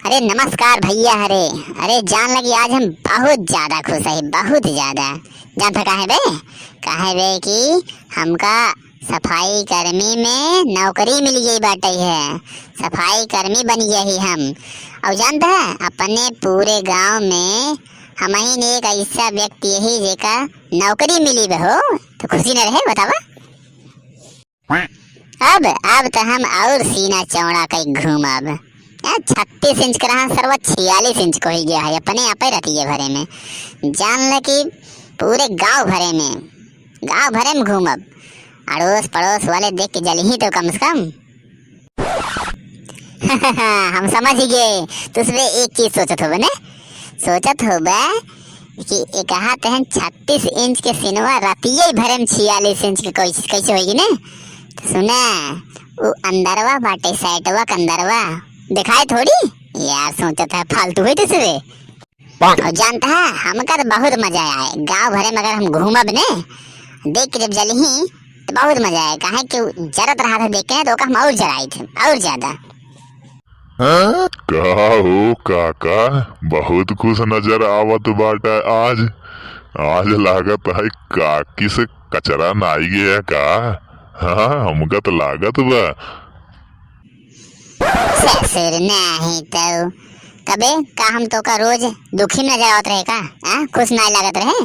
अरे नमस्कार भैया। अरे जान लगी आज हम बहुत ज्यादा खुश है, बहुत ज्यादा। जान था काहे बे कि हमका सफाई कर्मी में नौकरी मिल गई बाटे है। सफाई कर्मी बन गए ही हम। और जानता है अपने पूरे गांव में हम ही ने एक ऐसा व्यक्ति यही जेका नौकरी मिली बहो तो खुशी न रहे बतावा। अब तो हम और सीना चौड़ा कई घूमब। 36 इंच का रहा सर्व 46 इंच को ही गया है अपने आप ही रहती है भरे में। जान ले कि पूरे गांव भरे में घूमब। अड़ोस पड़ोस वाले देख के जल ही तो कम से कम। हम समझ ही गए। तुझे एक चीज सोचत हो कि एक कहा तहन 36 इंच के सिनवा रतिये भरे में 46 इंच के कैसे होगी ने। तो सुना वो अंदरवा बाटे साइटवा कंदरवा दिखाए थोड़ी यार। सोचा था फालतू हुई तुझे। और जानता है हमका तो बहुत मजा आया गांव भरे में। अगर हम घूमब ने देख के जब जली ही तो बहुत मजा आया। कहे कि जरत रहा था देख के तो हम और जराए थे और ज्यादा। कहा हो काका बहुत खुश नजर आवत बाटा आज लागत है काकी से कचरा ना आई गया का। हाँ हमका तो लागत बा ससुर नहीं तो कबे का हम तो का रोज दुखी नजर आवत रहे का। खुश ना लागत रहे।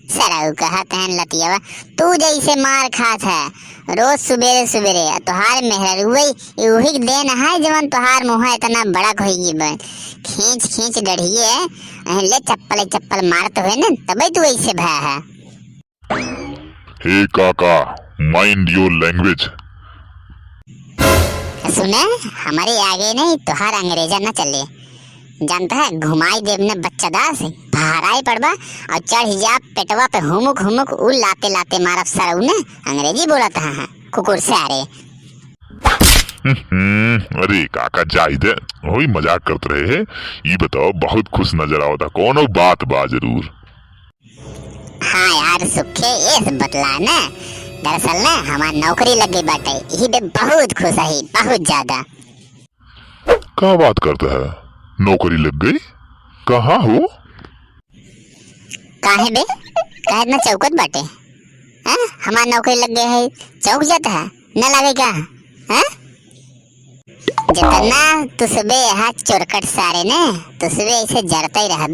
सराऊ कहा तहन लतियावा तू जैसे मार खात है रोज सवेरे सवेरे। तोहार मेहर वही देन है जवन तोहार मुँह इतना बड़ा होगी बन। खींच डढ़िए ले चप्पल मारते हुए न तबे तू ऐसे भया है। हे काका माइंड योर लैंग्वेज। सुने हमारे आगे नहीं तोहार अंग्रेजा न चले। जानता है घुमाई देव ने बच्चा दास भाराई पड़बा और चढ़ जा पेटवा पे हुमुक उ लाते मारब सरऊ ने अंग्रेजी बोला था कुकुर से। अरे काका जाहिद वही मजाक करते रहे है। ये बताओ बहुत खुश नजर आओ था कौन बात बा जरूर। हाँ यार सुखे ये बतला ना। दरअसल ना हमारी नौकरी लग गई बाटे यही बे बहुत खुश है बहुत ज्यादा। क्या बात करता है नौकरी लग गई कहाँ हो। काहे बे काहे इतना चौकत बाटे। हमारी नौकरी लग गई है चौक जाता है न लगेगा। जितना तुसबे यहाँ चोरकट सारे ने तुसबे ऐसे जरता ही रह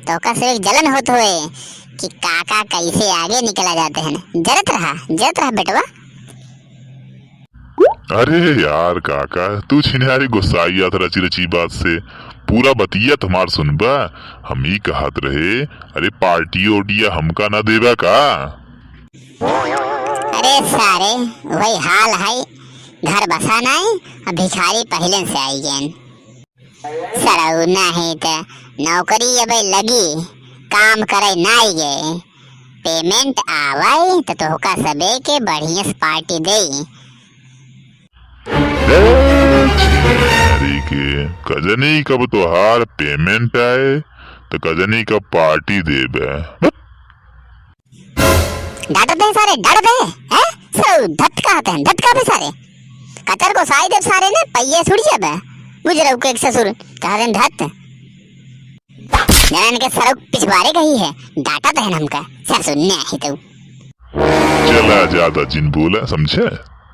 तो का सिर्फ जलन होत हुए कि काका कैसे आगे निकला जाते हैं। जरत रहा बेटवा। अरे यार काका तू छिनारी गुस्साई था रची बात से पूरा बतिया तुम्हार सुनबा। हम ही कहत रहे अरे पार्टी ओडिया हमका ना देवा का। अरे सारे वही हाल है घर बसा नहीं भिखारी पहले से आई गए। सराऊ नहीं तो नौकरी अब लगी काम करे ना आई गए पेमेंट आवाई तो तोहका सबे के बढ़िया से पार्टी दे। के कजनी कब तोहार पेमेंट आए तो कजनी कब पार्टी दे डांटते हैं सारे धटका भी सारे कतर को साई देव सारे ने पहिए छुड़ी जाबे गुजरऊ के एक ससुर कहा धत जनन के सरक पिछवारे गई है डाटा तहन हमका ससुर ने ही तो चला ज्यादा जिन बोला समझे।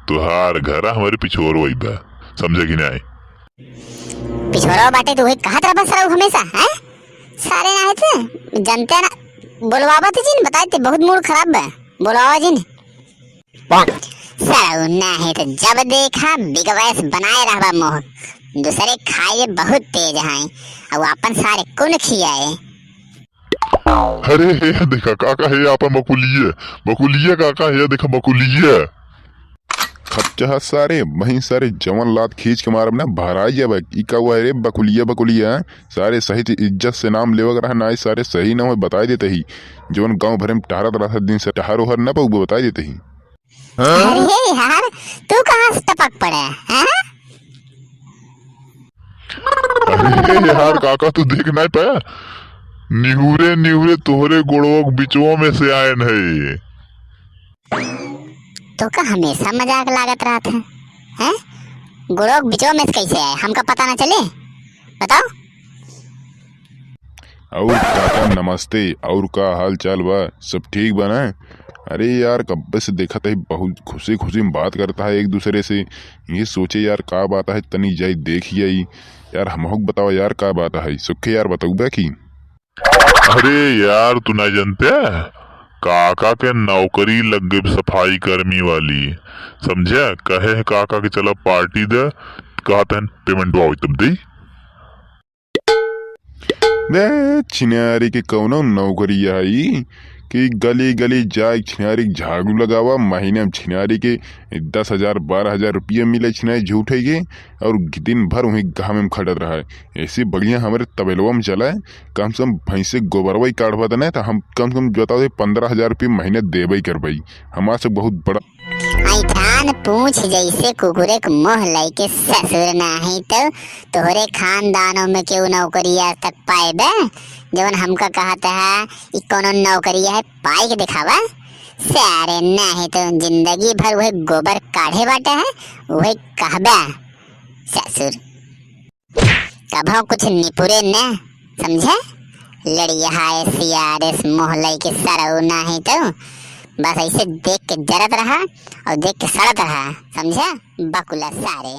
तुहार घरा हमारे पिछोर वही बा समझे कि नहीं। पिछोरा बाटे तो वही कहा था बस सरऊ हमेशा सारे ना थे जनते ना बोलवाबा थे जिन बताए थे बहुत मूड खराब है बोलवाबा जिन सरऊ ना है तो जब देखा बिगवैस बनाए रहा मोह दूसरे खाए बहुत तेज हैं और अपन सारे कुन खियाए। अरे देखा काका है आपा मकुलिया काका है देखा मकुलिया खच्चा सारे वहीं सारे जवन लात खींच के मारब ना भराई जाब इका हुआ रे बकुलिया सारे सही इज्जत से नाम लेवग रहा ना सारे सही ना हो बता देते ही जवन गांव भरे में टहरत रहा दिन से टहर ओहर न पाऊ बता देते ही। अरे यार तू कहाँ से टपक पड़ा है। अरे यार काका तू देख नहीं पाया निहुरे तोहरे गोड़ों बिचुओं में से आए नहीं। तो का हमेशा मजाक लागत रहा था गुड़ों बिचुओं में से कैसे आए हमका पता ना चले। बताओ। और काका नमस्ते, और का हाल चाल बा? सब ठीक बा ना? अरे यार कब्बे से देखा था बहुत खुशी खुशी में बात करता है एक दूसरे से। ये सोचे यार का बात है, तनी जाई देख आई यार। हमहू बताओ यार का बात है, सुखे यार बताऊ बा की। अरे यार तू नहीं जानते, काका के नौकरी लग गई सफाई कर्मी वाली, समझे? कहे है काका के चला पार्टी दे, कहते हैं पेमेंट आओ तब दे। बे छिनारी के कौनो नौकरी आई कि गली गली जाए छिनारी के झाड़ू लगावा, महीने में छिनारी के 10,000 12,000 रुपये मिले छिनारी झूठे के, और दिन भर वहीं घाम में खड़त रहा है। ऐसे बढ़िया हमारे तबेलवा में चला है, कम से कम भैंसे गोबरवा ही काटवा देना तो हम कम से कम बताओ 15,000 रुपये महीने देवे करवाई। हमारे से बहुत बड़ा ऐठान पूछ जैसे कुकुरे के मुँह लैके ससुर नाही तो तोहरे खानदानों में क्यों नौकरी आज तक पाए बे? जवन हमका कहता है कि कोनो नौकरी है पाई के दिखावा। सारे नहीं तो जिंदगी भर वही गोबर काढ़े बाटे है, वही कहबे ससुर। कभो कुछ निपुरे न समझे, लड़िया है सियारे मुँह लैके सरऊ नहीं तो बस ऐसे देख के जरत रहा और देख के सड़त रहा, समझा? बकुला सारे।